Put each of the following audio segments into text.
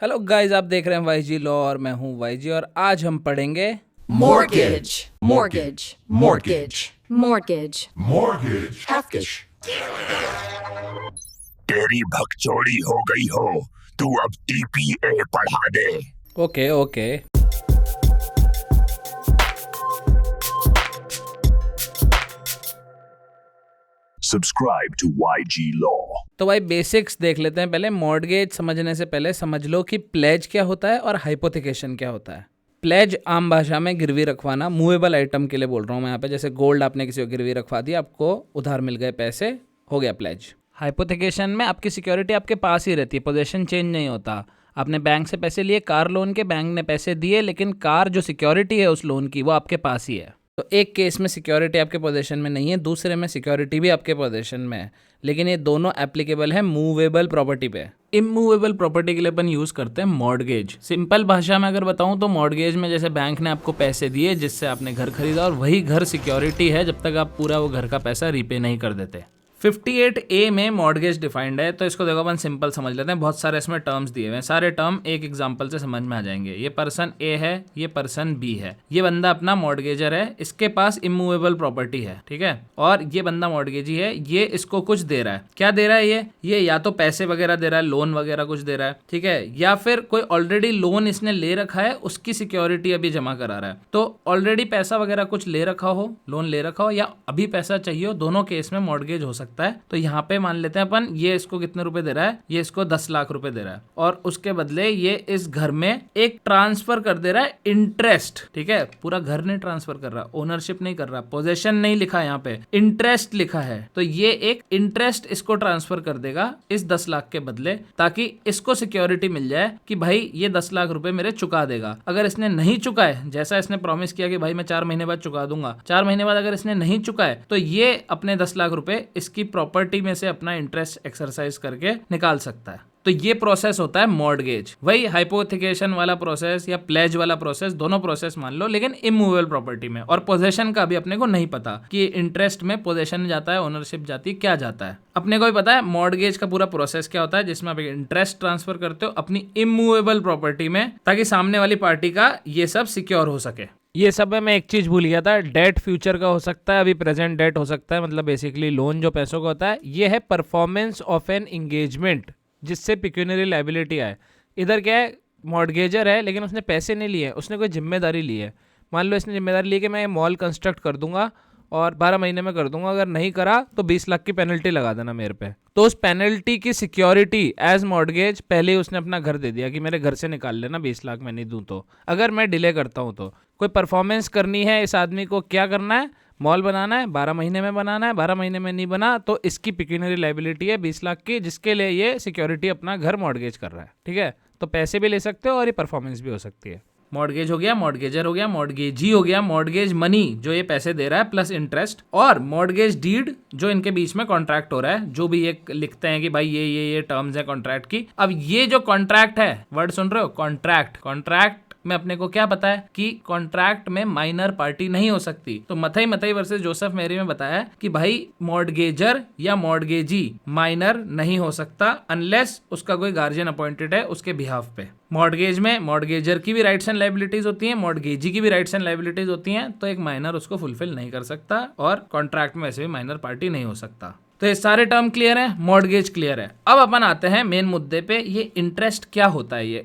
Hello guys, आप देख रहे हैं वाईजी लॉ और मैं हूं वाईजी और आज हम पढ़ेंगे Mortgage, mortgage, mortgage, mortgage, Mortgage. mortgage. तेरी भगचोड़ी हो गई हो, तू अब टीपीए पढ़ा दे। Okay okay. Subscribe to YG Law. तो भाई बेसिक्स देख लेते हैं पहले। मॉर्गेज समझने से पहले समझ लो कि प्लेज क्या होता है और हाइपोथिकेशन क्या होता है। प्लेज आम भाषा में गिरवी रखवाना, मूवेबल आइटम के लिए बोल रहा हूँ मैं यहाँ पे। जैसे गोल्ड आपने किसी को गिरवी रखवा दिया, आपको उधार मिल गए पैसे, हो गया प्लेज। हाइपोथिकेशन में आपकी सिक्योरिटी आपके पास ही रहती है, पोजीशन चेंज नहीं होता। आपने बैंक से पैसे लिए कार लोन के, बैंक ने पैसे दिए, लेकिन कार जो सिक्योरिटी है उस लोन की वो आपके पास ही है। तो एक केस में सिक्योरिटी आपके पोजीशन में नहीं है, दूसरे में सिक्योरिटी भी आपके पोजीशन में है, लेकिन ये दोनों एप्लीकेबल है मूवेबल प्रॉपर्टी पे। इमूवेबल प्रॉपर्टी के लिए अपन यूज़ करते हैं मॉर्गेज। सिंपल भाषा में अगर बताऊं तो मॉर्गेज में जैसे बैंक ने आपको पैसे दिए जिससे आपने घर खरीदा, और वही घर सिक्योरिटी है जब तक आप पूरा वो घर का पैसा रीपे नहीं कर देते। 58A में मॉर्गेज डिफाइंड है, तो इसको देखो अपन सिंपल समझ लेते हैं। बहुत सारे इसमें टर्म्स दिए हुए हैं, सारे टर्म एक एग्जांपल से समझ में आ जाएंगे। ये पर्सन ए है, ये पर्सन बी है, ये बंदा अपना मॉर्गेजर है, इसके पास इमूवेबल प्रॉपर्टी है, ठीक है, और ये बंदा मॉर्गेजी है, ये इसको कुछ दे रहा है। क्या दे रहा है ये या तो पैसे वगैरह दे रहा है, लोन वगैरह कुछ दे रहा है, ठीक है, या फिर कोई ऑलरेडी लोन इसने ले रखा है, उसकी सिक्योरिटी अभी जमा करा रहा है। तो ऑलरेडी पैसा वगैरह कुछ ले रखा हो, लोन ले रखा हो, या अभी पैसा चाहिए हो, दोनों केस में मॉर्गेज हो सकता है। तो यहाँ पे मान लेते हैं अपन, ये इसको कितने रुपए दे रहा है, ये इसको 10 लाख रुपए दे रहा है, और उसके बदले ये इस घर में एक ट्रांसफर कर दे रहा है इंटरेस्ट, ठीक है। पूरा घर नहीं ट्रांसफर कर रहा, ओनरशिप नहीं कर रहा, पोजेशन नहीं लिखा, यहाँ पे इंटरेस्ट लिखा है। तो ये एक इंटरेस्ट इसको ट्रांसफर कर देगा इस 10 लाख के बदले, ताकि इसको सिक्योरिटी मिल जाए कि भाई ये 10 लाख रुपए मेरे चुका देगा। अगर इसने नहीं चुका है, जैसा इसने प्रॉमिस किया कि भाई मैं 4 महीने बाद चुका दूंगा, 4 महीने बाद अगर इसने नहीं चुका है तो ये अपने 10 लाख रुपए इसकी प्रॉपर्टी में से अपना इंटरेस्ट एक्सरसाइज करके निकाल सकता है। तो ये प्रोसेस होता है मॉर्गेज। वही हाइपोथिकेशन वाला प्रोसेस या प्लेज वाला प्रोसेस, दोनों प्रोसेस मान लो, लेकिन इमूवेबल प्रॉपर्टी में। और पोजेशन का भी अपने को नहीं पता कि इंटरेस्ट में पोजेशन जाता है, ओनरशिप जाती है, क्या जाता है। अपने को भी पता है मॉर्गेज का पूरा प्रोसेस क्या होता है, जिसमें आप इंटरेस्ट ट्रांसफर करते हो अपनी इमूवेबल प्रॉपर्टी में, ताकि सामने वाली पार्टी का ये सब सिक्योर हो सके। ये सब है, मैं एक चीज भूल गया था, डेट फ्यूचर का हो सकता है, अभी प्रेजेंट डेट हो सकता है। मतलब बेसिकली लोन जो पैसों का होता है, ये है परफॉर्मेंस ऑफ एन एंगेजमेंट जिससे पिक्यूनरी लायबिलिटी आए। इधर क्या है, मॉर्गेजर है लेकिन उसने पैसे नहीं लिए, उसने कोई जिम्मेदारी ली है। मान लो इसने जिम्मेदारी ली कि मैं मॉल कंस्ट्रक्ट कर दूंगा और 12 महीने में कर दूंगा, अगर नहीं करा तो 20 लाख की पेनल्टी लगा देना मेरे पे। तो उस पेनल्टी की सिक्योरिटी एज मॉर्गेज पहले ही उसने अपना घर दे दिया कि मेरे घर से निकाल लेना 20 लाख, मैं नहीं दूं तो, अगर मैं डिले करता हूं तो। कोई परफॉर्मेंस करनी है इस आदमी को, क्या करना है, मॉल बनाना है, 12 महीने में बनाना है, 12 महीने में नहीं बना तो इसकी पिक्यूनरी लायबिलिटी है 20 लाख की, जिसके लिए ये सिक्योरिटी अपना घर मॉर्गेज कर रहा है, ठीक है। तो पैसे भी ले सकते हो और ये परफॉर्मेंस भी हो सकती है। मॉर्गेज हो गया, मॉर्गेजर हो गया, मॉर्गेजी हो गया, मॉर्गेज मनी जो ये पैसे दे रहा है प्लस इंटरेस्ट, और मॉर्गेज डीड जो इनके बीच में कॉन्ट्रैक्ट हो रहा है, जो भी ये लिखते हैं कि भाई ये टर्म्स है कॉन्ट्रैक्ट की। अब ये जो कॉन्ट्रैक्ट है, वर्ड सुन रहे हो, कॉन्ट्रैक्ट में अपने को क्या पता है कि कॉन्ट्रैक्ट में माइनर पार्टी नहीं हो सकती। तो मथई वर्सेस जोसेफ मेरी में बताया कि भाई मॉर्गेजर या मॉर्गेजी माइनर नहीं हो सकता अनलेस उसका कोई गार्जियन अपॉइंटेड है उसके बिहाफ पे। मॉर्गेज में मॉर्गेजर की भी राइट्स एंड लायबिलिटीज होती हैं, मॉर्गेजी की भी राइट्स एंड लायबिलिटीज होती हैं, तो एक माइनर उसको फुलफिल नहीं कर सकता, और कॉन्ट्रैक्ट में वैसे भी माइनर पार्टी नहीं हो सकता। तो ये सारे टर्म क्लियर है, मॉर्गेज क्लियर है। अब अपन आते हैं मेन मुद्दे पे, ये इंटरेस्ट क्या होता है। ये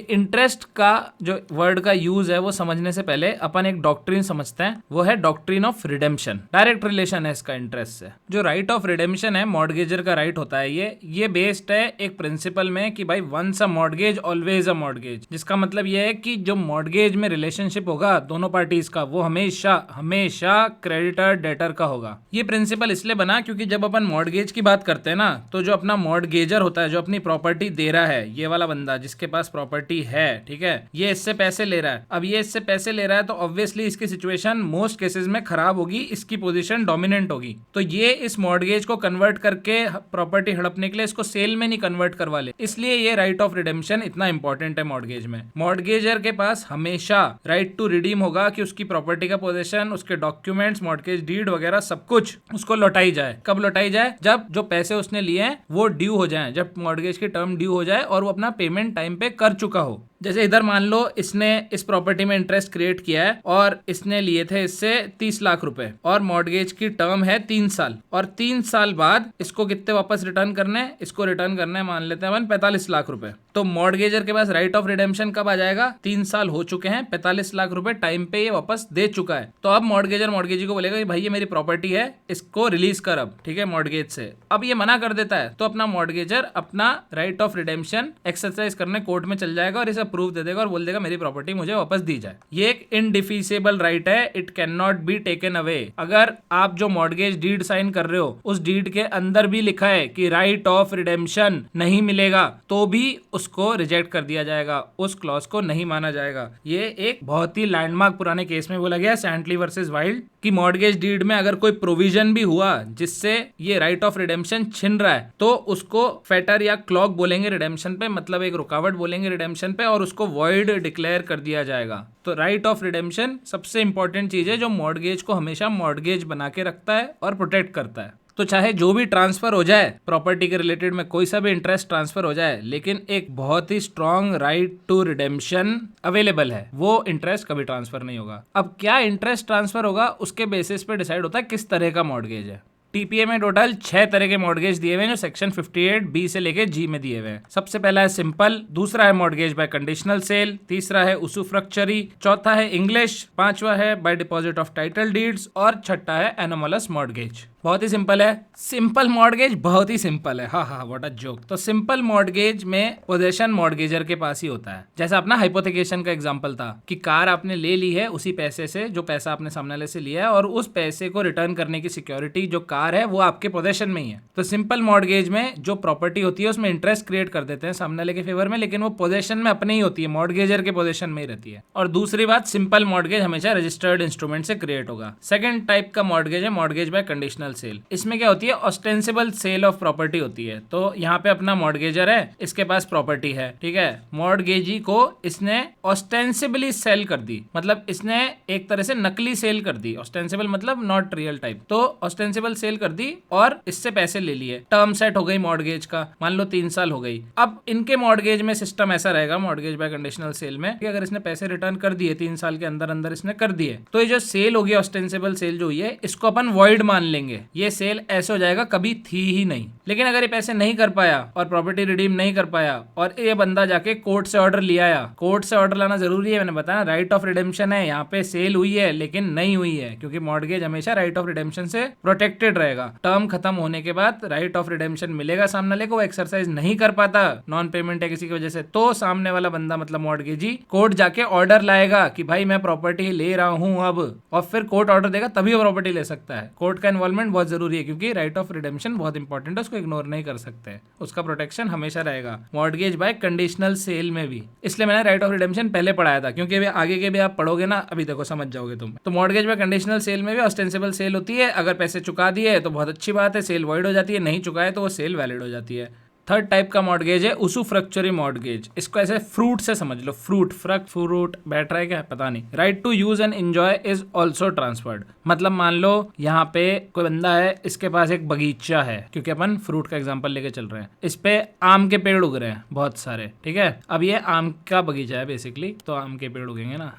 इंटरेस्ट का जो वर्ड का यूज है वो समझने से पहले अपन एक डॉक्ट्रिन समझते हैं, वो है doctrine of redemption. Direct relation है इसका इंटरेस्ट से। जो राइट ऑफ रिडेम्पशन है, मॉर्गेजर का राइट होता है, ये बेस्ड है एक प्रिंसिपल में कि भाई once a mortgage always a mortgage. जिसका मतलब ये है कि जो मॉर्गेज में रिलेशनशिप होगा दोनों पार्टीज का, वो हमेशा क्रेडिटर डेटर का होगा। ये प्रिंसिपल इसलिए बना क्योंकि जब अपन मॉर्गेज की बात करते हैं ना, तो जो अपना मॉर्गेजर होता है, जो अपनी प्रॉपर्टी दे रहा है, ये वाला बंदा जिसके पास प्रॉपर्टी है, ठीक है, ये इससे पैसे ले रहा है। अब ये इससे पैसे ले रहा है तो ऑब्वियसली इसकी सिचुएशन मोस्ट केसेस में खराब होगी, इसकी पोजीशन डोमिनेंट होगी। तो ये इस मॉर्गेज को कन्वर्ट करके प्रॉपर्टी हड़पने के लिए इसको सेल में नहीं कन्वर्ट करवा ले, इसलिए ये राइट ऑफ रिडेम्पशन इतना इंपॉर्टेंट है मॉर्गेज में। मॉर्गेजर के पास हमेशा राइट टू रिडीम होगा कि उसकी प्रॉपर्टी का पोजीशन, उसके डॉक्यूमेंट्स, मॉर्गेज डीड वगैरह सब कुछ उसको लौटाई जाए। कब लौटाई जाए? जब जो पैसे उसने लिए हैं वो ड्यू हो जाएं, जब मॉर्गेज की टर्म ड्यू हो जाए और वो अपना पेमेंट टाइम पे कर चुका हो। जैसे इधर मान लो इसने इस प्रॉपर्टी में इंटरेस्ट क्रिएट किया है और इसने लिए थे इससे 30 लाख रुपए और मॉर्गेज की टर्म है 3 साल, और 3 साल बाद इसको कितने वापस रिटर्न करने हैं? इसको रिटर्न करने मान लेते हैं 45 लाख रुपए। तो मॉर्गेजर के पास राइट ऑफ रिडेम्पशन कब आ जाएगा? 3 साल हो चुके हैं, 45 लाख रुपए टाइम पे ये वापस दे चुका है। तो अब मॉर्गेजर मॉर्गेजी को बोलेगा कि भाई ये मेरी प्रॉपर्टी है, इसको रिलीज कर अब, ठीक है, मॉर्गेज से। अब ये मना कर देता है तो अपना मॉर्गेजर अपना राइट ऑफ रिडेम्पशन एक्सरसाइज करने कोर्ट में चल जाएगा और इसे प्रूफ दे देगा और बोल देगा मेरी प्रॉपर्टी मुझे वापस दी जाए। ये एक इनडिफिसिबल राइट है, it can not be taken away. अगर आप जो मॉर्गेज डीड साइन कर रहे हो उस डीड के अंदर भी लिखा है कि राइट ऑफ रिडेम्पशन नहीं मिलेगा तो भी उसको रिजेक्ट कर दिया जाएगा, उस क्लॉज को नहीं माना जाएगा। ये एक बहुत ही लैंडमार्क पुराने केस में बोला गया सैंटली वर्सेस वाइल्ड कि मॉर्गेज डीड में अगर कोई प्रोविजन भी हुआ जिससे ये राइट ऑफ रिडेम्पशन छिन रहा है तो उसको फेटर या क्लॉक बोलेंगे रिडेम्पशन पे, मतलब एक रुकावट बोलेंगे रिडेम्पशन पे, और उसको वॉइड डिक्लेयर कर दिया जाएगा। तो राइट ऑफ रिडेम्पशन सबसे इंपॉर्टेंट चीज है जो मॉर्गेज को हमेशा मॉर्गेज बना के रखता है और प्रोटेक्ट करता है। तो चाहे जो भी ट्रांसफर हो जाए प्रॉपर्टी के रिलेटेड में, कोई सा भी इंटरेस्ट ट्रांसफर हो जाए, लेकिन एक बहुत ही strong right to redemption available है, वो इंटरेस्ट कभी ट्रांसफर नहीं होगा। अब क्या इंटरेस्ट ट्रांसफर होगा उसके बेसिस पे डिसाइड होता है किस तरह का मॉर्गेज है। टीपीए में टोटल 6 तरह के मॉर्गेज दिए हुए हैं जो सेक्शन 58 बी से लेके जी में दिए हुए हैं। सबसे पहला है सिंपल, दूसरा है मॉर्गेज बाय कंडीशनल सेल, तीसरा है usufructuary, चौथा है इंग्लिश, पांचवा है bye deposit of title deeds और छठा है एनोमलस मॉर्गेज। बहुत ही सिंपल है, सिंपल मॉर्गेज बहुत ही सिंपल है। हाँ हाँ, व्हाट अ जोक। तो सिंपल मॉर्गेज में पोजेशन मॉर्गेजर के पास ही होता है। जैसा अपना हाइपोथिकेशन का एग्जांपल था कि कार आपने ले ली है उसी पैसे से जो पैसा आपने सामने वाले से लिया है और उस पैसे को रिटर्न करने की सिक्योरिटी जो कार है वो आपके पोजेशन में ही है। तो सिंपल मॉर्गेज में जो प्रॉपर्टी होती है उसमें इंटरेस्ट क्रिएट कर देते हैं सामने वाले के फेवर में, लेकिन वो पोजेशन में अपने ही होती है, मॉर्गेजर के पोजेशन में ही रहती है। और दूसरी बात, सिंपल मॉर्गेज हमेशा रजिस्टर्ड इंस्ट्रूमेंट से क्रिएट होगा। सेकंड टाइप का मॉर्गेज है मॉर्गेज बाय कंडीशनल सेल। इसमें क्या होती है? ऑस्टेंसिबल सेल ऑफ प्रॉपर्टी होती है। तो यहाँ पे अपना मॉर्गेजर है, इसके पास प्रॉपर्टी है, ठीक है, मॉर्गेजी को इसने ऑस्टेंसिबली सेल कर दी, मतलब इसने एक तरह से नकली सेल कर दी। ऑस्टेंसिबल मतलब नॉट रियल टाइप। तो ऑस्टेंसिबल सेल कर दी और इससे पैसे ले लिए, टर्म सेट हो गई मॉर्गेज का, मान लो 3 साल हो गई। अब इनके मॉर्गेज में सिस्टम ऐसा रहेगा मॉर्गेज बाय कंडीशनल सेल में कि अगर इसने पैसे रिटर्न कर दिए 3 साल के अंदर अंदर इसने कर दिए, तो ये जो सेल होगी ऑस्टेंसिबल सेल जो हुई है इसको अपन वॉइड मान लेंगे, ये सेल ऐसे हो जाएगा कभी थी ही नहीं। लेकिन अगर ये पैसे नहीं कर पाया और प्रॉपर्टी रिडीम नहीं कर पाया और ये बंदा जाके कोर्ट से ऑर्डर ले आया, कोर्ट से ऑर्डर लाना जरूरी है, मैंने बताया राइट ऑफ रिडेम्पशन है, यहाँ पे सेल हुई है लेकिन नहीं हुई है क्योंकि मॉर्गेज हमेशा राइट ऑफ रिडेम्पशन से प्रोटेक्टेड रहेगा। टर्म खत्म होने के बाद राइट ऑफ रिडेम्पशन मिलेगा सामने वाले को, वो एक्सरसाइज नहीं कर पाता नॉन पेमेंट है किसी की वजह से, तो सामने वाला बंदा मतलब मॉर्गेजी कोर्ट जाके ऑर्डर लाएगा कि भाई मैं प्रॉपर्टी ले रहा हूं अब, और फिर कोर्ट ऑर्डर देगा तभी वो प्रॉपर्टी ले सकता है। कोर्ट का इन्वॉल्वमेंट बहुत जरूरी है क्योंकि राइट ऑफ रिडेम्पशन बहुत इंपॉर्टेंट है, उसको इग्नोर नहीं कर सकते, उसका प्रोटेक्शन हमेशा रहेगा मॉर्गेज बाय कंडीशनल सेल में भी। इसलिए मैंने राइट ऑफ रिडेम्पशन पहले पढ़ाया था क्योंकि अभी आगे के भी आप पढ़ोगे ना, अभी देखो समझ जाओगे तुम। तो मॉर्गेज बाय कंडीशनल सेल में भी ऑस्टेंसिबल सेल होती है, अगर पैसे चुका दिए तो बहुत अच्छी बात है, सेल वॉइड हो जाती है, नहीं चुकाए तो वो सेल वैलिड हो जाती है। थर्ड टाइप का मॉर्गेज है usufructuary मॉर्गेज। इसको ऐसे फ्रूट से समझ लो, फ्रूट बैठ रहा है क्या पता नहीं। Right to use and enjoy is also transferred, मतलब मान लो यहाँ पे कोई बंदा है, इसके पास एक बगीचा है, क्योंकि अपन फ्रूट का एग्जांपल लेके चल रहे हैं, इस पे आम के पेड़ उग रहे हैं बहुत सारे, ठीक है। अब ये आम का बगीचा है बेसिकली, तो आम के पेड़ उगेंगे ना,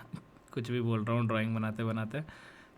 कुछ भी बोल रहा हूँ ड्राइंग बनाते बनाते।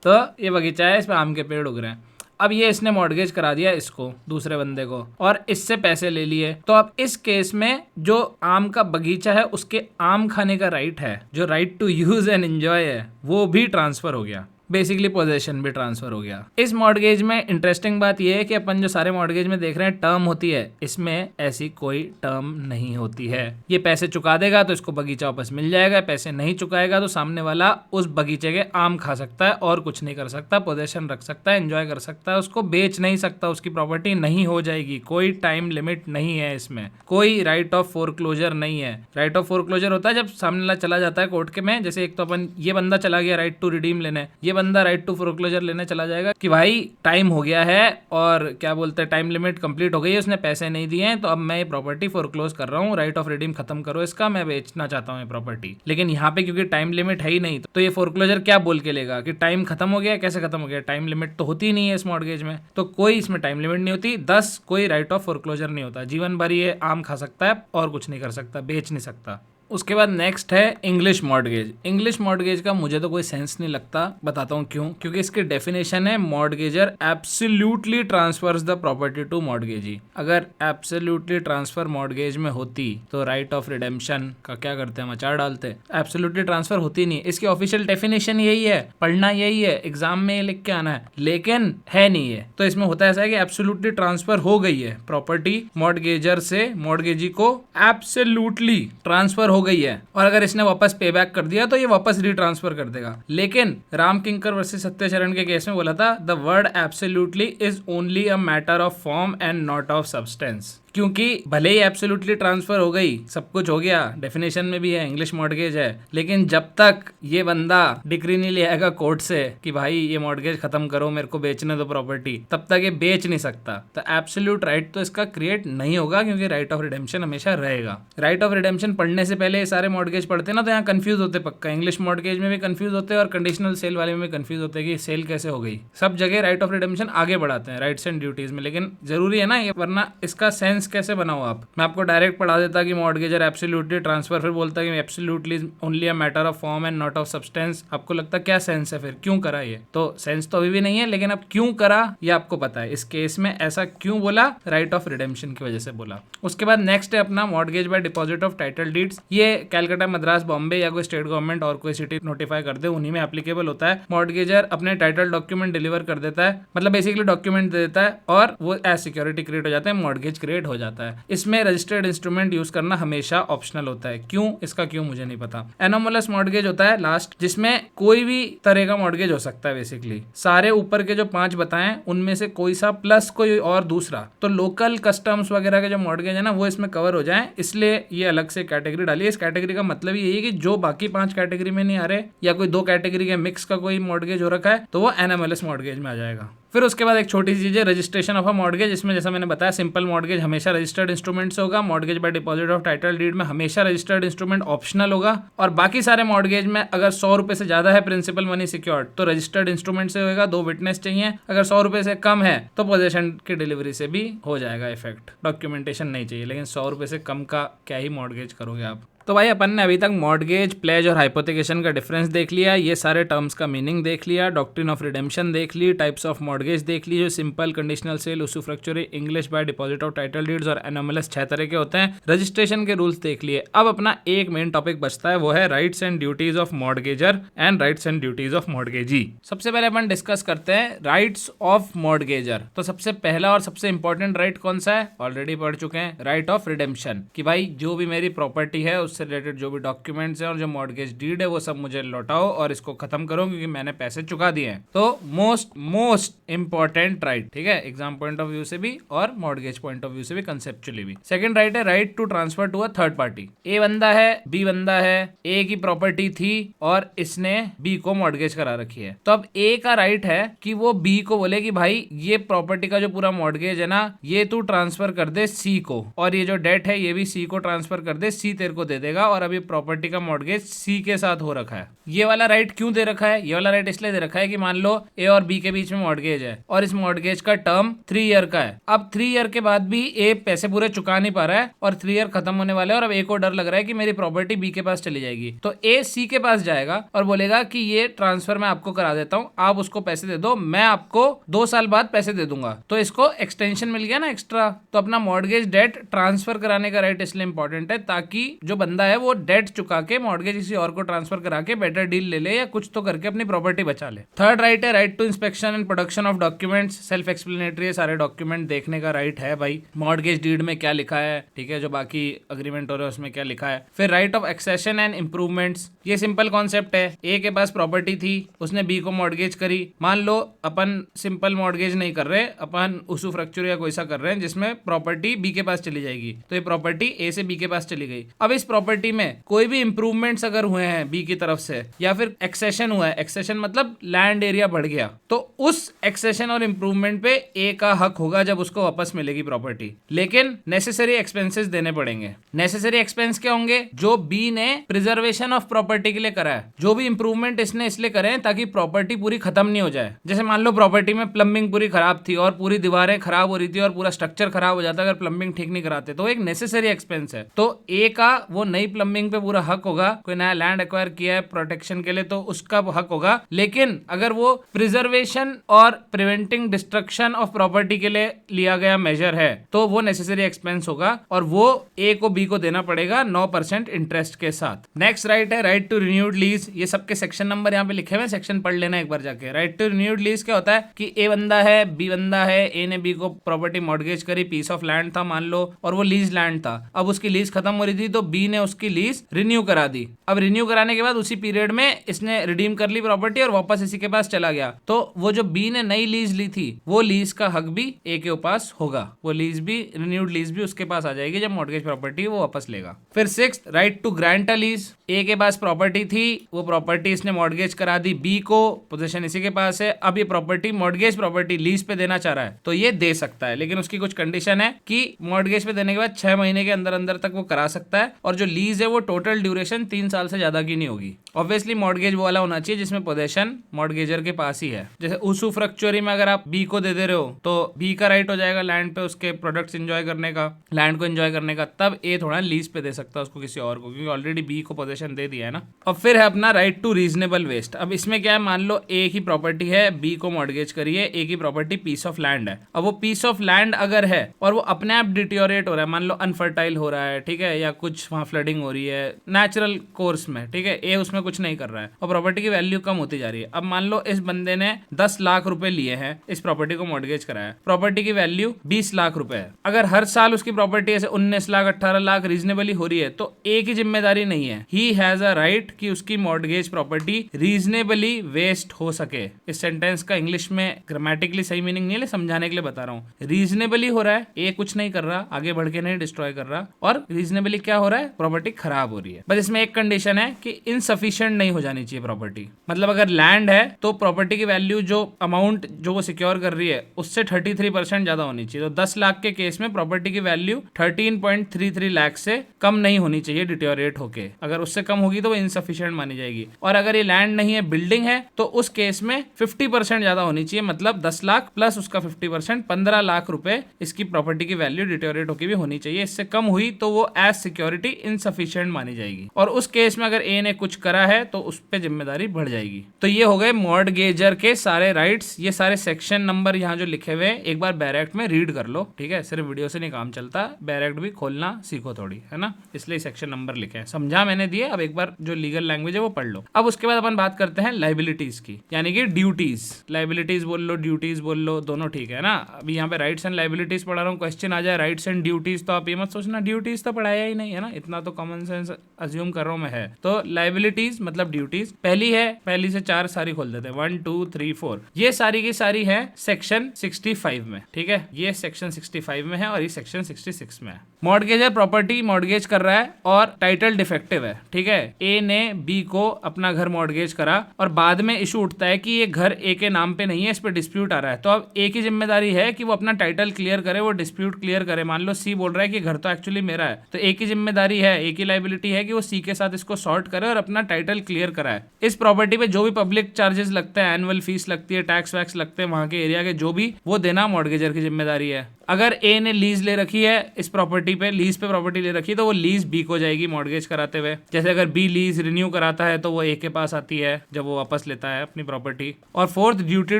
तो ये बगीचा है, इस पे आम के पेड़ उग रहे हैं। अब ये इसने मॉर्गेज करा दिया इसको, दूसरे बंदे को, और इससे पैसे ले लिए। तो अब इस केस में जो आम का बगीचा है उसके आम खाने का राइट है, जो right to use and enjoy है, वो भी ट्रांसफर हो गया, बेसिकली पोजेशन भी ट्रांसफर हो गया। इस मॉर्गेज में इंटरेस्टिंग बात यह है कि अपन जो सारे मॉर्गेज में देख रहे हैं टर्म होती है, इसमें ऐसी कोई टर्म नहीं होती है। ये पैसे चुका देगा तो इसको बगीचा वापस मिल जाएगा, पैसे नहीं चुकाएगा तो सामने वाला उस बगीचे के आम खा सकता है और कुछ नहीं कर सकता, पोजेशन रख सकता है, एंजॉय कर सकता है, उसको बेच नहीं सकता, उसकी प्रॉपर्टी नहीं हो जाएगी। कोई टाइम लिमिट नहीं है इसमें, कोई राइट ऑफ फोरक्लोजर नहीं है। राइट ऑफ फोरक्लोजर होता है जब सामने वाला चला जाता है कोर्ट के में, जैसे एक तो अपन ये बंदा चला गया राइट टू रिडीम लेने, ये बंदा राइट टू फोरक्लोजर लेने चला जाएगा कि भाई टाइम हो गया है और क्या बोलते हैं टाइम लिमिट कंप्लीट हो गई है, उसने पैसे नहीं दिए हैं, तो अब मैं ये प्रॉपर्टी फोरक्लोज कर रहा हूँ, राइट ऑफ रिडीम खत्म करो इसका, मैं बेचना चाहता हूँ ये प्रॉपर्टी। लेकिन यहाँ पे क्योंकि टाइम लिमिट है ही नहीं, तो ये फोरक्लोजर क्या बोल के लेगा कि टाइम खत्म हो गया। कैसे खत्म हो गया? टाइम लिमिट तो होती नहीं है इस मॉर्गेज में, तो कोई इसमें टाइम लिमिट नहीं होती, दस कोई राइट ऑफ फोरक्लोजर नहीं होता। जीवन भर ये आम खा सकता है और कुछ नहीं कर सकता, बेच नहीं सकता। उसके बाद नेक्स्ट है इंग्लिश मॉर्गेज। इंग्लिश मॉर्गेज का मुझे तो कोई सेंस नहीं लगता, बताता हूँ क्यों। क्योंकि इसकी डेफिनेशन है mortgagor absolutely transfers the property to mortgagee. अगर एब्सोल्युटली ट्रांसफर मॉर्गेज में होती तो राइट ऑफ रिडेम्पशन का क्या करते हम, अचार डालते। एब्सोल्युटली ट्रांसफर होती नहीं, इसकी ऑफिशियल डेफिनेशन यही है, पढ़ना यही है, एग्जाम में ये लिख के आना है, लेकिन है नहीं है। तो इसमें होता ऐसा है कि एब्सोल्युटली ट्रांसफर हो गई है प्रॉपर्टी मॉर्गेजर से मॉर्गेजी को, एब्सोल्युटली ट्रांसफर हो गई है, और अगर इसने वापस पे बैक कर दिया तो ये वापस रिट्रांसफर कर देगा। लेकिन राम किंकर वर्सेस सत्यचरण के केस में बोला था the word absolutely is only a matter of form and not of substance. क्योंकि भले ही एब्सोल्युटली ट्रांसफर हो गई, सब कुछ हो गया, डेफिनेशन में भी है, इंग्लिश मॉर्गेज है, लेकिन जब तक ये बंदा डिक्री नहीं ले आएगा कोर्ट से कि भाई ये मॉर्गेज खत्म करो, मेरे को बेचने दो प्रॉपर्टी, तब तक ये बेच नहीं सकता। तो एब्सोल्यूट राइट तो इसका क्रिएट नहीं होगा, क्योंकि राइट ऑफ रिडेम्पशन हमेशा रहेगा। राइट ऑफ रिडेम्पशन पढ़ने से पहले सारे मॉर्गेज पढ़ते ना, तो यहाँ कंफ्यूज होते पक्का। इंग्लिश मॉर्गेज में भी कंफ्यूज होते हैं और कंडीशनल सेल वाले में भी कंफ्यूज होते हैं कि सेल कैसे हो गई। सब जगह राइट ऑफ रिडेम्पशन आगे बढ़ाते हैं राइट्स एंड ड्यूटीज में, लेकिन जरूरी है ना ये, वरना इसका सेंस कैसे बनाओ आप। मैं आपको डायरेक्ट पढ़ा देता कि मॉर्गेजर एब्सोल्युटली ट्रांसफर, फिर बोलता कि absolutely only a matter of form and not of substance. आपको लगता क्या सेंस है फिर, क्यों करा ये? तो सेंस तो अभी भी नहीं है, लेकिन अब क्यों करा ये आपको पता है। इस केस में ऐसा क्यों बोला? राइट ऑफ रिडेम्पशन की वजह से बोला। उसके बाद नेक्स्ट है अपना mortgage by deposit of title deeds. ये कैलकाटा, मद्रास, बॉम्बे या कोई स्टेट गवर्नमेंट और कोई सिटी नोटिफाई कर दे, उन्हीं में एप्लीकेबल होता है। मॉर्गेजर अपने टाइटल डॉक्यूमेंट डिलीवर कर देता है, मतलब बेसिकली डॉक्यूमेंट दे देता है, और वो एज सिक्योरिटी क्रिएट हो जाता है, मॉर्गेज क्रिएट हो जाता है। इसमें रजिस्टर्ड इंस्ट्रूमेंट यूज करना हमेशा ऑप्शनल होता है। क्यों? इसका क्यों मुझे नहीं पता। एनोमलस मॉर्गेज होता है लास्ट, जिसमें कोई भी तरह का मॉर्गेज हो सकता है। बेसिकली सारे ऊपर के जो 5 बताएं उनमें से कोई सा प्लस कोई और दूसरा, तो लोकल कस्टम्स वगैरह के जो मॉर्गेज है ना, वो इसमें कवर हो जाए, इसलिए ये अलग से कैटेगरी डाली है। इस कैटेगरी का मतलब यही है कि जो बाकी 5 कैटेगरी में नहीं आ रहे, या कोई 2 कैटेगरी के मिक्स का कोई मॉर्गेज हो रखा है, तो वो एनएमएलएस मॉर्गेज में आ जाएगा। फिर उसके बाद एक छोटी सी चीज है रजिस्ट्रेशन ऑफ अ मॉर्गेज। इसमें जैसा मैंने बताया, सिंपल मॉर्गेज हमेशा रजिस्टर्ड इंस्ट्रूमेंट से होगा, mortgage by deposit of title deed में हमेशा रजिस्टर्ड इंस्ट्रूमेंट ऑप्शनल होगा, और बाकी सारे मॉर्गेज में अगर 100 रुपए से ज्यादा है प्रिंसिपल मनी सिक्योर्ड तो रजिस्टर्ड इंस्ट्रूमेंट से होगा, 2 विटनेस चाहिए। अगर 100 रुपए से कम है तो पोजेशन की डिलीवरी से भी हो जाएगा इफेक्ट, डॉक्यूमेंटेशन नहीं चाहिए। लेकिन 100 रुपए से कम का क्या ही मॉर्गेज करोगे आप। तो भाई अपन ने अभी तक मॉर्गेज, प्लेज और हाइपोथिकेशन का डिफरेंस देख लिया, ये सारे टर्म्स का मीनिंग देख लिया, डॉक्ट्रिन ऑफ रिडेम्पशन देख ली, टाइप्स ऑफ मॉर्गेज देख ली, जो simple, conditional cell, usufructuary, English by deposit of title deeds और एनोमलस 6 तरह के होते हैं। रजिस्ट्रेशन के रूल्स देख लिए। अब अपना एक मेन टॉपिक बचता है, वो है rights and duties of mortgagor and rights and duties of mortgagee. सबसे पहले अपन डिस्कस करते हैं राइट्स ऑफ मॉर्गेजर। तो सबसे पहला और सबसे इंपॉर्टेंट राइट कौन सा है? ऑलरेडी पढ़ चुके हैं, राइट ऑफ रिडेम्पशन, कि भाई जो भी मेरी प्रॉपर्टी है उससे रिलेटेड जो भी डॉक्यूमेंट्स हैं और जो मॉर्गेज डीड है वो सब मुझे लौटाओ और इसको खत्म करो, क्योंकि मैंने पैसे चुका दिए हैं। तो मोस्ट इंपॉर्टेंट राइट, ठीक है, एग्जाम पॉइंट ऑफ व्यू से भी और मॉर्गेज पॉइंट ऑफ व्यू से भी, कंसेप्चुअली भी। सेकंड राइट है right to transfer to a third party. A बंदा है, बी बंदा है, ए की प्रॉपर्टी थी और इसने बी को मॉर्गेज करा रखी है। तो अब ए का राइट है कि वो बी को बोले कि भाई ये प्रॉपर्टी का जो पूरा मॉर्गेज है ना, ये तू ट्रांसफर कर दे सी को, और ये जो डेट है ये भी सी को ट्रांसफर कर दे, सी तेरे को दे देगा, और अभी प्रॉपर्टी का मॉर्गेज सी के साथ हो रखा है। ये वाला राइट क्यों दे रखा है? ये वाला राइट इसलिए दे रखा है कि मान लो ए और बी के बीच में मॉर्गेज है और इस मॉर्गेज का टर्म 3 ईयर का है। अब 3 ईयर के बाद भी ए पैसे पूरे चुका नहीं पा रहा है और 3 ईयर खत्म होने वाले हैं, और अब ए को डर लग रहा है कि मेरी प्रॉपर्टी बी के पास चली जाएगी। तो ए सी के पास जाएगा और बोलेगा कि ये ट्रांसफर मैं आपको करा देता हूँ, आप उसको पैसे दे दो, मैं आपको 2 साल बाद पैसे दे दूंगा। तो इसको एक्सटेंशन मिल गया ना एक्स्ट्रा। तो अपना मॉर्गेज डेट ट्रांसफर कराने का राइट इसलिए इंपॉर्टेंट है ताकि जो बंदा है वो डेट चुका के मॉर्गेज किसी और को ट्रांसफर करा के बेटर डील ले ले या कुछ तो करके अपनी प्रॉपर्टी बचा ले। थर्ड राइट है right to inspection and production of documents. Self explanatory है, सारे डॉक्यूमेंट देखने का राइट है भाई, मॉर्गेज डीड में क्या लिखा है, ठीक है, जो बाकी अग्रीमेंट हो रहा है उसमें क्या लिखा है। फिर right of accession and improvements, ये सिंपल कॉन्सेप्ट है। ए के पास प्रॉपर्टी थी, उसने बी को मॉर्गेज करी। मान लो अपन सिंपल मॉर्गेज नहीं कर रहे, अपन usufructuary या कोई सा कर रहे हैं जिसमें प्रॉपर्टी बी के पास चली जाएगी, तो ये प्रॉपर्टी ए से बी के पास चली गई। अब इस प्रॉपर्टी में कोई भी इंप्रूवमेंट्स अगर हुए हैं बी की तरफ से, या फिर एक्सेशन हुआ है, एक्सेशन मतलब लैंड एरिया बढ़ गया, तो उस एक्सेशन और इंप्रूवमेंट पे ए का हक होगा जब उसको वापस मिलेगी प्रॉपर्टी। लेकिन नेसेसरी एक्सपेंसेस देने पड़ेंगे। नेसेसरी एक्सपेंस क्या होंगे? जो बी ने प्रिजर्वेशन ऑफ प्रॉपर्टी के लिए करा है, जो भी इंप्रूवमेंट इसने इसलिए करे ताकि प्रॉपर्टी पूरी खत्म नहीं हो जाए। जैसे मान लो प्रॉपर्टी में प्लम्बिंग पूरी खराब थी और पूरी दीवारें खराब हो रही थी और पूरा स्ट्रक्चर खराब हो जाता अगर प्लम्बिंग ठीक नहीं कराते, तो एक नेसेसरी एक्सपेंस है। तो ए का वो नई प्लम्बिंग पे पूरा हक होगा। कोई नया लैंड एक्वायर किया है प्रोटेक्शन के लिए तो उसका हक होगा। लेकिन अगर वो प्रिजर्वेशन और प्रिवेंटिंग डिस्ट्रक्शन ऑफ प्रॉपर्टी के लिए लिया गया मेजर है तो वो नेसेसरी एक्सपेंस होगा और वो ए को बी को देना पड़ेगा 9% इंटरेस्ट के साथ। नेक्स्ट राइट है राइट टू रिन्यूड लीज। ये सबके सेक्शन नंबर यहाँ पे लिखे हुए हैं, सेक्शन पढ़ लेना एक बार जाके। राइट टू रिन्यूड लीज क्या होता है कि ए बंदा है, बी बंदा है, ए ने बी को प्रॉपर्टी मॉर्गेज करी, पीस ऑफ लैंड था मान लो, और वो लीज लैंड था। अब उसकी लीज खत्म हो रही थी तो बी ने उसकी लीज रिन्यू करा दी। अब रिन्यू कराने के बाद उसी पीरियड में इसने रिडीम कर ली प्रॉपर्टी और वापस इसी के पास चला गया, तो वो जो बी ने नई लीज ली थी वो लीज का हक भी ए के पास होगा। वो लीज भी, रिन्यूड लीज भी उसके पास आ जाएगी जब मॉर्गेज प्रॉपर्टी वो वापस लेगा। फिर sixth, right to grant a lease. A के पास प्रॉपर्टी थी, वो प्रॉपर्टी इसने मॉर्गेज करा दी बी को, पोजीशन इसी के पास है। अब ये प्रॉपर्टी मॉर्गेज प्रॉपर्टी लीज पे देना चाह रहा है तो ये दे सकता है, लेकिन उसकी कुछ कंडीशन है कि मॉर्गेज पे देने के बाद 6 महीने के अंदर अंदर तक वो करा सकता है, और जो लीज है वो टोटल ड्यूरेशन 3 साल से ज्यादा की नहीं होगी। ऑब्वियसली मॉर्गेज वो वाला होना चाहिए जिसमें पोजीशन मॉर्गेजर के पास ही है। जैसे usufructuary में अगर आप बी को दे रहे हो तो बी का राइट हो जाएगा लैंड पे उसके प्रोडक्ट्स एंजॉय करने का, लैंड को एंजॉय करने का, तब ए थोड़ा लीज पे दे सकता है उसको किसी और को, क्योंकि ऑलरेडी बी को पोजीशन दे दिया है ना। और फिर है अपना राइट टू रीजनेबल वेस्ट। अब इसमें क्या है, मान लो ए की प्रॉपर्टी है, बी को मॉर्गेज करिए, ए की प्रॉपर्टी पीस ऑफ लैंड है। अब वो पीस ऑफ लैंड अगर है और वो अपने आप डिटोरिएट हो रहा है, मान लो अनफर्टाइल हो रहा है, ठीक है, या कुछ वहां फ्लडिंग हो रही है नेचुरल कोर्स में, ठीक है, ए उसमें कुछ नहीं कर रहा है और प्रॉपर्टी की वैल्यू कम होती जा रही है। अब मान लो इस बंदे ने 10 लाख रुपए लिए हैं, इस प्रॉपर्टी को मॉर्गेज कराया, प्रॉपर्टी की वैल्यू 20 लाख रुपए है। अगर हर साल उसकी प्रॉपर्टी ऐसे 19 लाख 18 लाख रीजनेबली हो रही है तो ए की जिम्मेदारी नहीं है, ही हैज अ राइट कि उसकी मॉर्गेज प्रॉपर्टी रीजनेबली वेस्ट हो सके। इस सेंटेंस का इंग्लिश में ग्रामेटिकली सही मीनिंग नहीं है, समझाने के लिए बता रहा हूँ। रीजनेबली हो रहा है, ए कुछ नहीं कर रहा, आगे बढ़ के नहीं डिस्ट्रॉय कर रहा, और रीजनेबली क्या हो रहा है, प्रॉपर्टी खराब हो रही है। बस इसमें एक कंडीशन है कि इनसफिशिएंट नहीं हो जानी चाहिए प्रॉपर्टी। मतलब अगर लैंड है तो प्रॉपर्टी की वैल्यू जो अमाउंट जो वो सिक्योर कर रही है उससे 33% ज्यादा होनी चाहिए। तो 10 लाख के केस में प्रॉपर्टी की वैल्यू 13.33 लाख से कम नहीं होनी चाहिए डिटोरिएट होके। अगर उससे कम होगी तो वो इनसफिशिएंट मानी जाएगी। और अगर ये लैंड नहीं है, बिल्डिंग है, तो उस केस में 50% ज्यादा होनी चाहिए। मतलब 10 लाख प्लस उसका 50% 15 लाख रुपए इसकी प्रॉपर्टी की वैल्यू डिटोरिएट होकर भी होनी चाहिए। इससे कम हुई तो वो एज सिक्योरिटी इनसफिशिएंट मानी जाएगी। और उस केस में अगर ए ने कुछ करा है तो उस पर जिम्मेदारी बढ़ जाएगी। तो ये हो गए मॉर्गेजर के सारे राइट्स। ये सारे सेक्शन नंबर यहाँ जो लिखे हुए हैं एक बार बैरेक्ट में रीड कर लो, ठीक है, सिर्फ वीडियो से नहीं काम चलता, बैरेक्ट भी खोलना सीखो थोड़ी, है ना, इसलिए सेक्शन नंबर लिखे हैं। समझा मैंने दिए, अब एक बार जो लीगल लैंग्वेज है वो पढ़ लो। अब उसके बाद अपन बात करते हैं लाइबिलिटीज की, यानी कि ड्यूटीज। लाइबिलिटीज बोल लो, ड्यूटीज बोल लो, दोनों ठीक है ना। अभी यहाँ पे राइट्स एंड लाइबिलिटीज पढ़ा रहा हूँ, क्वेश्चन आ जाए राइट्स एंड ड्यूटीज तो आप ये मत सोचना ड्यूटीज तो पढ़ाया ही नहीं है ना, इतना तो कॉमन सेंस अज्यूम कर रहा हूँ मैं है। तो लाइबिलिटीज मतलब ड्यूटीज पहली है, पहली से 4 सारी खोल देते हैं, 1 2 3 4। ये सारी की सारी है सेक्शन 65 में, ठीक है, ये सेक्शन 65 में है और ये सेक्शन 66 में है। मॉर्गेजर प्रॉपर्टी मॉर्गेज कर रहा है और टाइटल डिफेक्टिव है, ठीक है, ए ने बी को अपना घर मॉर्गेज करा और बाद में इशू उठता है कि ये घर ए के नाम पे नहीं है, इस पे डिस्प्यूट आ रहा है। तो अब ए की जिम्मेदारी है कि वो अपना टाइटल क्लियर करे, वो डिस्प्यूट क्लियर करे। मान लो सी बोल रहा है कि घर तो एक्चुअली मेरा है, तो ए की जिम्मेदारी है, ए की लाइबिलिटी है कि वो सी के साथ इसको सॉर्ट करे और अपना टाइटल क्लियर कराए। इस प्रॉपर्टी पे जो भी पब्लिक चार्जेस लगते हैं, एनुअल फीस लगती है, टैक्स वैक्स लगते हैं वहां के एरिया के, जो भी, वो देना मॉर्गेजर की जिम्मेदारी है। अगर ए ने लीज ले रखी है इस प्रॉपर्टी पे, लीज पे प्रॉपर्टी ले रखी है, तो वो लीज बी को जाएगी मॉर्गेज कराते हुए। जैसे अगर बी लीज रिन्यू कराता है तो वो ए के पास आती है जब वो वापस लेता है अपनी प्रॉपर्टी। और fourth, duty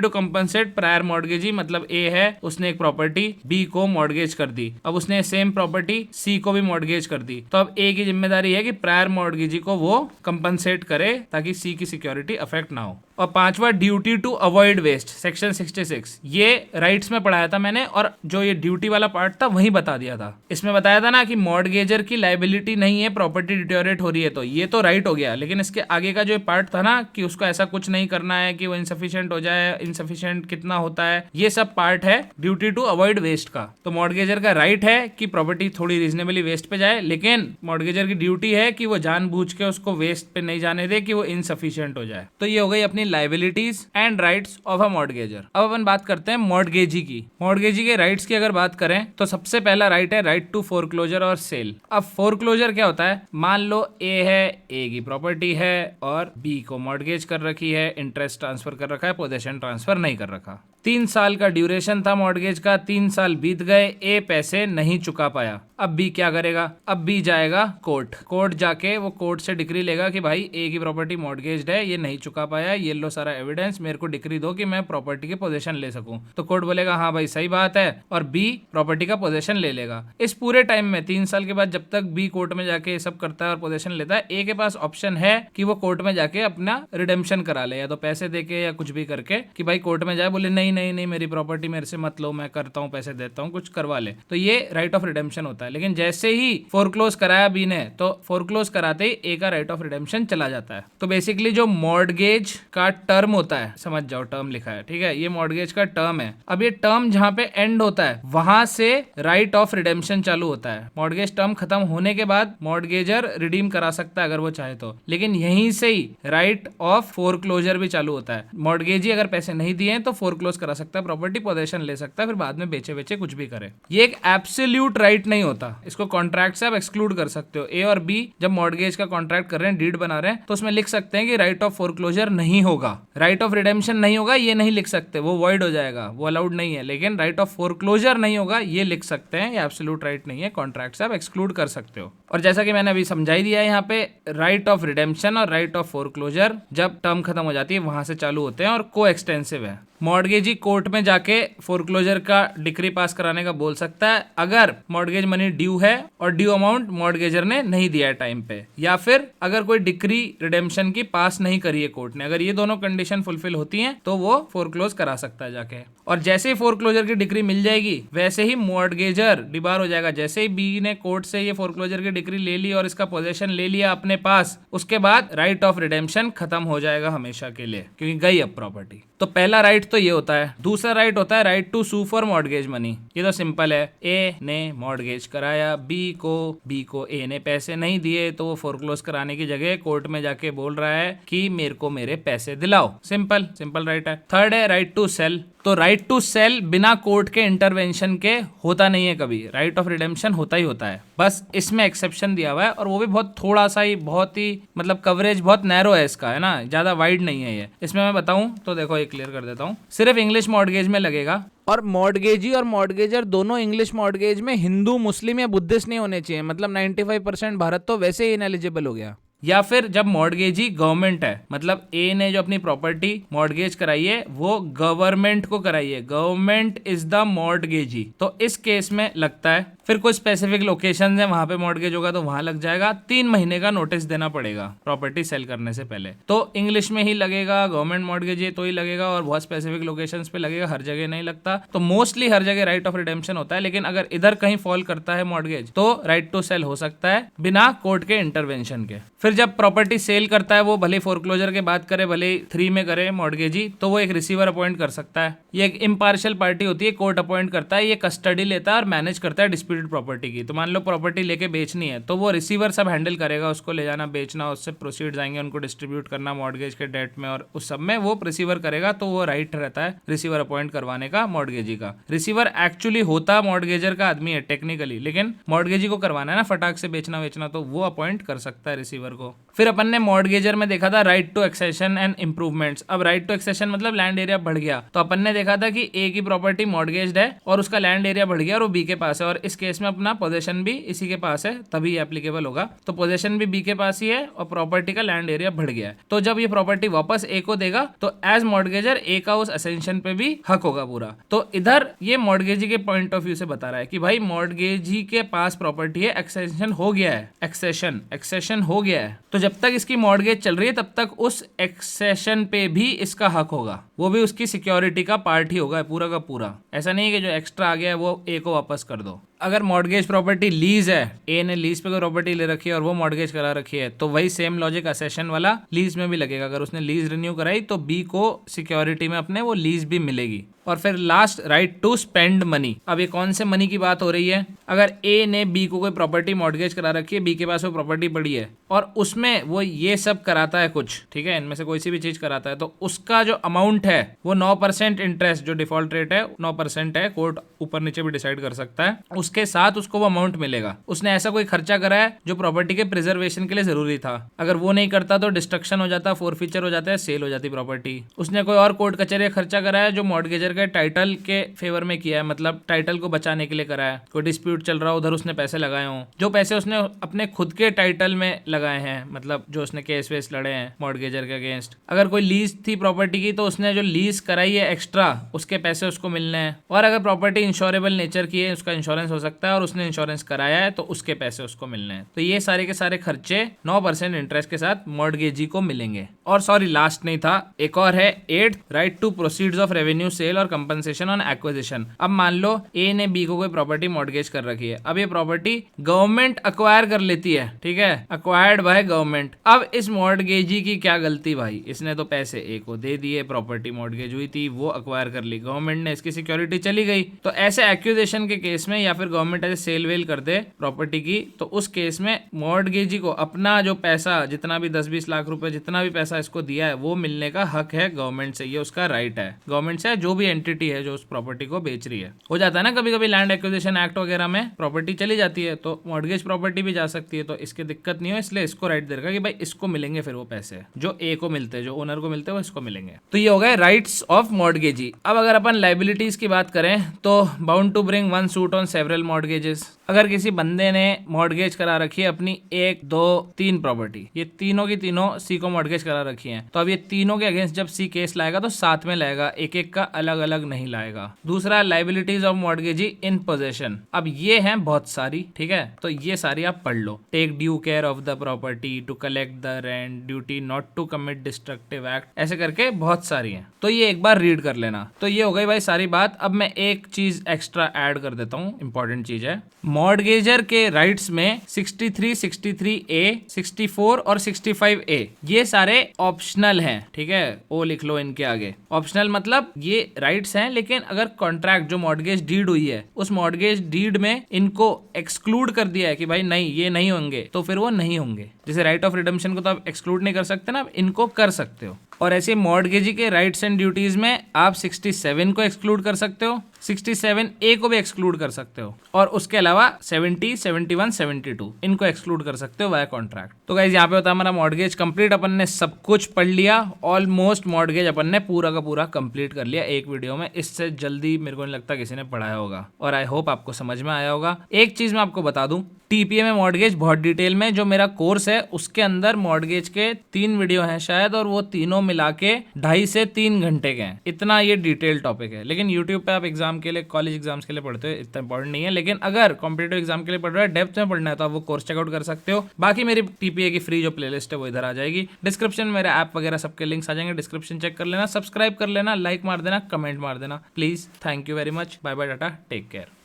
to compensate prior mortgagee, मतलब ए है, उसने एक प्रॉपर्टी बी को मॉर्गेज कर दी, अब उसने सेम प्रॉपर्टी सी को भी मॉर्गेज कर दी, तो अब ए की जिम्मेदारी है कि प्रायर मॉर्गेजी को वो कंपनसेट करे ताकि सी की सिक्योरिटी अफेक्ट ना हो। और पांचवा, duty to avoid waste, section 66। ये राइट्स में पढ़ाया था मैंने, और जो ये ड्यूटी वाला पार्ट था वही बता दिया था। इसमें बताया था ना कि मॉर्टगेजर की लायबिलिटी नहीं है, प्रॉपर्टी डिटोरेट हो रही है, तो ये तो राइट हो गया। लेकिन इसके आगे का जो पार्ट था ना कि उसको ऐसा कुछ नहीं करना है कि वो इनसफिशिएंट हो जाए, इनसफिशिएंट कितना होता है, ये सब पार्ट है ड्यूटी टू अवॉइड वेस्ट का। तो मॉर्टगेजर का राइट है कि प्रॉपर्टी थोड़ी रीजनेबली वेस्ट पे जाए, लेकिन मॉर्टगेजर की ड्यूटी है कि वो जानबूझ के उसको वेस्ट पे नहीं जाने दे कि वो इनसफिशिएंट हो जाए। तो ये हो गई अपनी liabilities and rights of a mortgager. अब अपन बात करते हैं मॉर्टगेजी की। मॉर्टगेजी के राइट्स की अगर बात करें तो सबसे पहला राइट है राइट टू फोरक्लोजर और सेल। अब फोरक्लोजर क्या होता है, मान लो ए है, ए की प्रॉपर्टी है और बी को मॉर्टगेज कर रखी है, इंटरेस्ट ट्रांसफर कर रखा है, पोजेशन ट्रांसफर नहीं कर रखा। 3 साल का ड्यूरेशन था मॉर्टगेज का, 3 साल बीत गए, ए पैसे नहीं चुका पाया। अब बी क्या करेगा, अब बी जाएगा कोर्ट जाके वो कोर्ट से डिक्री लेगा कि भाई ए की प्रॉपर्टी मॉर्टगेज्ड है, ये नहीं चुका पाया, ये लो सारा एविडेंस, मेरे को डिक्री दो कि मैं प्रॉपर्टी की पोजीशन ले सकूं। तो कोर्ट बोलेगा हाँ भाई सही बात है, और बी प्रॉपर्टी का पोजीशन ले लेगा। इस पूरे टाइम में 3 साल के बाद जब तक बी कोर्ट में जाके ये सब करता है और पोजीशन लेता है, ए के पास ऑप्शन है कि वो कोर्ट में जाके अपना रिडेम्पशन करा ले, या तो पैसे देके या कुछ भी करके, कि भाई कोर्ट में जाए बोले नहीं नहीं नहीं मेरी प्रॉपर्टी मेरे से मत लो, मैं करता हूँ, पैसे देता हूँ, कुछ करवा ले। तो ये राइट ऑफ रिडेम्पशन होता है। लेकिन जैसे ही फोरक्लोज कराया बी ने, तो फोरक्लोज कराते ही ए का राइट ऑफ रिडेम्पशन चला जाता है। तो बेसिकली जो मॉर्टगेज का टर्म होता है, समझ जाओ टर्म लिखा है, ठीक है, ये मॉर्टगेज का टर्म है। अब ये टर्म जहां पे एंड होता है वहां से राइट ऑफ रिडेम्पशन चालू होता है। मॉर्टगेज टर्म खत्म होने के बाद मॉर्टगेजर रिडीम करा सकता है अगर वो चाहे तो, लेकिन यहीं से ही राइट ऑफ फोरक्लोजर भी चालू होता है। मॉर्टगेजी अगर पैसे नहीं दिए तो फोरक्लोज करा सकता है, प्रॉपर्टी पोजेशन ले सकता है, फिर बाद में बेचे कुछ भी करे। ये एक एब्सोल्यूट राइट नहीं होता, इसको कॉन्ट्रैक्ट से आप एक्सक्लूड कर सकते हो। ए और बी जब मॉर्टगेज का कॉन्ट्रैक्ट कर रहे हैं, डीड बना रहे हैं, तो उसमें लिख सकते हैं कि राइट ऑफ फोरक्लोजर नहीं होगा, राइट ऑफ रिडेम्पशन नहीं होगा, ये नहीं लिख सकते, वो वॉइड हो जाएगा, वो अलाउड नहीं है। लेकिन राइट ऑफ फोरक्लोजर नहीं होगा ये लिख सकते हैं, ये एब्सोल्यूट राइट नहीं है, कॉन्ट्रैक्ट से आप एक्सक्लूड कर सकते हो। और जैसा कि मैंने अभी समझाई दिया है यहाँ पे, राइट ऑफ रिडेम्पशन और राइट ऑफ फोरक्लोजर जब टर्म खत्म हो जाती है वहां से चालू होते हैं और को एक्सटेंसिव है। मॉर्टगेजी कोर्ट में जाके फोरक्लोजर का डिक्री पास कराने का बोल सकता है अगर मॉर्टगेज मनी ड्यू है और ड्यू अमाउंट मॉर्टगेजर ने नहीं दिया है टाइम पे, या फिर अगर कोई डिक्री रिडेम्पशन की पास नहीं करी है कोर्ट ने। अगर ये दोनों कंडीशन फुलफिल होती हैं तो वो फोरक्लोज करा सकता है जाके। और जैसे ही फोरक्लोजर की डिक्री मिल जाएगी वैसे ही मॉर्टगेजर डिबार हो जाएगा। जैसे ही बी ने कोर्ट से ये फोरक्लोजर की डिक्री ले ली और इसका पोजेशन ले लिया अपने पास, उसके बाद राइट ऑफ रिडेम्पशन खत्म हो जाएगा हमेशा के लिए, क्योंकि गई अब प्रॉपर्टी। तो पहला राइट तो ये होता है। दूसरा राइट होता है right to sue for mortgage money. ये तो सिंपल है, ए ने मॉर्टगेज कराया बी को ए ने पैसे नहीं दिए, तो वो फोरक्लोज कराने की जगह कोर्ट में जाके बोल रहा है कि मेरे को मेरे पैसे दिलाओ। सिंपल राइट है। थर्ड है राइट टू सेल। तो राइट टू सेल बिना कोर्ट के इंटरवेंशन के होता नहीं है कभी, राइट ऑफ रिडेम्पशन होता ही होता है, बस इसमें एक्सेप्शन दिया हुआ है, और वो भी बहुत थोड़ा सा ही, बहुत ही मतलब कवरेज बहुत नैरो है इसका, है ना, ज्यादा वाइड नहीं है ये। इसमें मैं बताऊं तो देखो एक क्लियर कर देता हूं, सिर्फ इंग्लिश मॉर्टगेज में लगेगा। और मॉर्टगेजी और मॉर्टगेजर दोनों इंग्लिश मॉर्टगेज में हिंदू, मुस्लिम या बुद्धिस्ट नहीं होने चाहिए, मतलब 95% भारत तो वैसे ही इनएलिजिबल हो गया। या फिर जब मॉर्टगेजी गवर्नमेंट है, मतलब ए ने जो अपनी प्रॉपर्टी मॉर्टगेज कराई है वो गवर्नमेंट को कराई है, गवर्नमेंट इज द मॉर्टगेजी, तो इस केस में लगता है। फिर कोई स्पेसिफिक लोकेशन है वहां पे मॉर्टगेज होगा तो वहां लग जाएगा। 3 महीने का नोटिस देना पड़ेगा प्रॉपर्टी सेल करने से पहले, तो इंग्लिश में ही लगेगा, गवर्नमेंट मॉर्टगेज है तो ही लगेगा, और बहुत स्पेसिफिक लोकेशंस पे लगेगा, हर जगह नहीं लगता। तो मोस्टली हर जगह राइट ऑफ रिडेम्पशन होता है, लेकिन अगर इधर कहीं फॉल करता है मॉर्टगेज तो राइट टू सेल हो सकता है बिना कोर्ट के इंटरवेंशन के। फिर जब प्रॉपर्टी सेल करता है वो भले फोरक्लोजर के बात करे, भले 3 में करे मॉर्टगेजी, तो वो एक रिसीवर अपॉइंट कर सकता है। ये एक इम्पार्शियल पार्टी होती है, कोर्ट अपॉइंट करता है, ये कस्टडी लेता है और मैनेज करता है डिस्प्यूटेड प्रॉपर्टी की। तो मान लो प्रॉपर्टी लेके बेचनी है तो वो रिसीवर सब हैंडल करेगा, उसको ले जाना, बेचना, उससे प्रोसीड्स आएंगे, उनको डिस्ट्रीब्यूट करना मॉर्टगेज के डेट में, और उस सब में वो रिसीवर करेगा। तो वो राइट रहता है रिसीवर अपॉइंट करवाने का मॉर्टगेजी का। रिसीवर एक्चुअली होता मॉर्टगेजर का आदमी है टेक्निकली, लेकिन मॉर्टगेजी को करवाना है ना फटाक से बेचना वेचना, तो वो अपॉइंट कर सकता है रिसीवर को। फिर अपन ने मॉर्टगेजर में देखा था right to accession and improvements. अब राइट टू एक्सेशन मतलब लैंड एरिया बढ़ गया, तो अपन ने देखा था कि ए की प्रॉपर्टी मॉर्टगेज्ड है और उसका लैंड एरिया बढ़ गया और वो बी के पास है, और इस केस में अपना पोजेशन भी इसी के पास है, तभी एप्लीकेबल होगा। तो पोजेशन भी बी के पास ही है और प्रॉपर्टी का लैंड एरिया बढ़ गया है। तो जब ये प्रॉपर्टी वापस ए को देगा तो एज मॉर्गेजर ए का उस असेंशन पे भी हक होगा पूरा। तो इधर ये मॉर्गेजी के पॉइंट ऑफ व्यू से बता रहा है कि भाई मॉर्गेजी के पास प्रॉपर्टी है, एक्सेशन हो गया है, एक्सेशन हो गया है, तो जब तक इसकी मॉर्गेज चल रही है तब तक उस एक्सेशन पे भी इसका हक होगा, वो भी उसकी सिक्योरिटी का पार्ट ही होगा पूरा का पूरा। ऐसा नहीं है कि जो एक्स्ट्रा आ गया है वो ए को वापस कर दो। अगर मॉर्गेज प्रॉपर्टी लीज है, ए ने लीज पे कोई प्रॉपर्टी ले रखी है और वो मॉर्गेज करा रखी है, तो वही सेम लॉजिक असेशन वाला लीज में भी लगेगा। अगर उसने लीज रिन्यू कराई तो बी को सिक्योरिटी में अपने वो लीज भी मिलेगी। और फिर last, right to spend money. अब ये कौन से मनी की बात हो रही है? अगर ए ने बी को कोई प्रॉपर्टी मॉर्गेज करा रखी है, बी के पास वो प्रॉपर्टी पड़ी है और उसमें वो ये सब कराता है कुछ, ठीक है, इनमें से कोई सी भी चीज कराता है, तो उसका जो अमाउंट है वो 9% इंटरेस्ट, जो डिफॉल्ट रेट है 9% है, कोर्ट ऊपर नीचे भी डिसाइड कर सकता है, उसके साथ उसको वो अमाउंट मिलेगा। उसने ऐसा कोई खर्चा करा है जो प्रॉपर्टी के प्रिजर्वेशन के लिए जरूरी था, अगर वो नहीं करता तो डिस्ट्रक्शन हो जाता, फोरफीचर हो जाता है, सेल हो जाती प्रॉपर्टी। उसने कोई और कोर्ट कचहरी खर्चा करा है जो मॉर्गेजर के टाइटल के फेवर में किया है, मतलब टाइटल को बचाने के लिए करा है, कोई डिस्प्यूट चल रहा हो उधर उसने पैसे लगाए हों, जो पैसे उसने अपने खुद के टाइटल में लगाए हैं, मतलब जो उसने केस वेस लड़े हैं मॉर्गेजर के अगेंस्ट। अगर कोई लीज थी प्रॉपर्टी की तो उसने जो लीज कराई है एक्स्ट्रा, उसके पैसे उसको मिलने हैं। और अगर प्रॉपर्टी इंश्योरेबल नेचर की है, उसका इंश्योरेंस हो सकता है और उसने इंश्योरेंस कराया है तो उसके पैसे उसको मिलने हैं। तो ये सारे के सारे खर्चे 9% इंटरेस्ट के साथ मॉर्गेजी को मिलेंगे। और सॉरी, लास्ट नहीं था, एक और है 8, right to proceeds of revenue sale और कंपनसेशन ऑन एक्विजिशन। अब मान लो ए ने बी को कोई प्रॉपर्टी मॉर्गेज कर रखी है, अब ये प्रॉपर्टी गवर्नमेंट अक्वायर कर लेती है, ठीक है, अक्वायर्ड बाय गवर्नमेंट। अब इस मॉर्गेजी की क्या गलती भाई, इसने तो पैसे ए को दे दिए, प्रॉपर्टी मॉर्गेज हुई थी, वो अक्वायर कर ली, गवर्नमेंट ने इसकी सिक्योरिटी चली गई। तो ऐसे एक्विजिशन के केस में या फिर गवर्नमेंट ऐसे सेल वेल कर दे प्रॉपर्टी की, तो उस केस में मॉर्गेजी को अपना जो पैसा, जितना भी 10-20 लाख रुपए जितना भी पैसा इसको दिया है, वो मिलने का हक है गवर्नमेंट से, ये उसका राइट है गवर्नमेंट से, जो भी एंटिटी है जो उस प्रॉपर्टी को बेच रही है। हो जाता है ना कभी कभी लैंड एक्विजिशन एक्ट वगैरह में प्रॉपर्टी चली जाती है तो मॉर्गेज प्रॉपर्टी भी जा सकती है, तो इसकी दिक्कत नहीं हो, इसलिए इसको राइट दे रखा कि भाई इसको मिलेंगे फिर वो पैसे जो ए को मिलते हैं, जो ओनर को मिलते हैं वो इसको मिलेंगे। तो ये हो गए राइट्स ऑफ मॉर्गेजी। अब अगर अपन लाइबिलिटीज की बात करें तो bound to bring one suit on several mortgages. अगर किसी बंदे ने मॉर्गेज करा रखी है अपनी 1, 2, 3 प्रॉपर्टी, ये तीनों की तीनों सी को मॉर्गेज करा रखी है, तो अब ये तीनों के अगेंस्ट जब सी केस लाएगा तो साथ में लाएगा, एक एक का अलग अलग नहीं लाएगा। दूसरा, liabilities of mortgagee in possession. अब ये हैं बहुत सारी, ठीक है, तो ये सारी आप पढ़ लो। Take due care of the property, to collect the rent, duty not to commit destructive act, ऐसे करके बहुत सारी हैं, तो ये एक बार रीड कर लेना। तो ये हो गई भाई सारी बात। अब मैं एक चीज एक्स्ट्रा ऐड कर देता हूँ, इंपॉर्टेंट चीज है। मॉर्गेजर के राइट्स में 63, 63A, 64 और 65A ये सारे ऑप्शनल हैं, ठीक है, ओ लिख लो इनके आगे। ऑप्शनल मतलब ये राइट्स हैं, लेकिन अगर कॉन्ट्रैक्ट जो मॉर्गेज डीड हुई है उस मॉर्गेज डीड में इनको एक्सक्लूड कर दिया है कि भाई नहीं ये नहीं होंगे, तो फिर वो नहीं होंगे। जैसे राइट ऑफ रिडम्पशन को तो आप एक्सक्लूड नहीं कर सकते ना, इनको कर सकते हो। और ऐसे मॉर्गेजी के राइट्स एंड ड्यूटीज में आप 67 को एक्सक्लूड कर सकते हो, 67A को भी एक्सक्लूड कर सकते हो, और उसके अलावा 70, 71, 72 इनको एक्सक्लूड कर सकते हो वाया कॉन्ट्रैक्ट। तो गाइस यहाँ पे होता है हमारा मॉर्गेज कंप्लीट। अपन ने सब कुछ पढ़ लिया, ऑलमोस्ट मॉर्गेज अपन ने पूरा का पूरा कंप्लीट कर लिया एक वीडियो में। इससे जल्दी मेरे को नहीं लगता किसी ने पढ़ाया होगा, और आई होप आपको समझ में आया होगा। एक चीज मैं आपको बता दूं, टीपीए में मॉर्गेज बहुत डिटेल में, जो मेरा कोर्स है उसके अंदर मॉर्गेज के 3 वीडियो हैं शायद, और वो तीनों मिला के 2.5 से 3 घंटे के हैं। इतना ये डिटेल टॉपिक है। लेकिन यूट्यूब पे आप एग्जाम के लिए, कॉलेज एग्जाम्स के लिए पढ़ते हो, इतना इंपॉर्टेंट नहीं है। लेकिन अगर कॉम्पिटेटिव एग्जाम के लिए पढ़ रहे हो, डेप्थ में पढ़ना है, तो आप वो कोर्स चेकआउट कर सकते हो। बाकी मेरी टीपीए की फ्री जो प्लेलिस्ट है वो इधर आ जाएगी। डिस्क्रिप्शन में मेरे ऐप वगैरह सबके लिंक्स आ जाएंगे, डिस्क्रिप्शन चेक कर लेना, सब्सक्राइब कर लेना, लाइक मार देना, कमेंट मार देना please. Thank you very much, bye bye, tata, take care.